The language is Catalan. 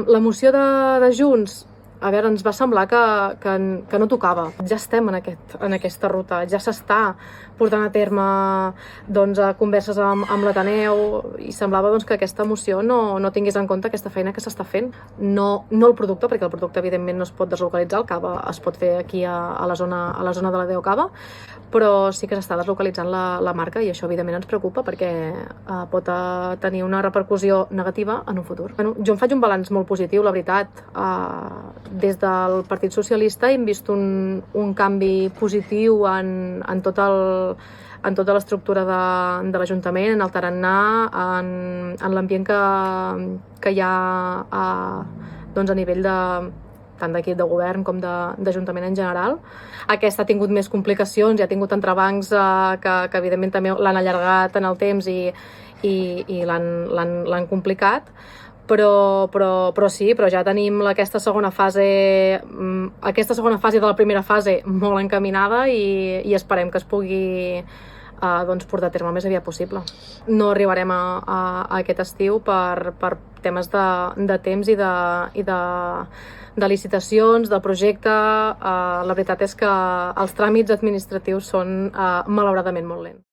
La moció de Junts, a veure, ens va semblar que no tocava. Ja estem en aquesta ruta, ja s'està portant a terme converses amb l'Ateneu i semblava que aquesta moció no tingués en compte aquesta feina que s'està fent. No el producte, perquè el producte evidentment no es pot deslocalitzar, el cava es pot fer aquí a la zona de la Déu Cava, però sí que s'està deslocalitzant la marca i això evidentment ens preocupa perquè pot tenir una repercussió negativa en un futur. Jo em faig un balanç molt positiu, la veritat. Des del Partit Socialista hem vist un canvi positiu en tota l'estructura de l'Ajuntament, en el tarannà, en l'ambient que hi ha a nivell tant d'equip de govern com d'Ajuntament en general. Aquesta ha tingut més complicacions i ha tingut entrebancs que evidentment també l'han allargat en el temps i l'han complicat. Però sí, però ja tenim aquesta segona fase de la primera fase molt encaminada i esperem que es pugui portar a terme el més aviat possible. No arribarem a aquest estiu per temes de temps i de licitacions, del projecte. La veritat és que els tràmits administratius són malauradament molt lents.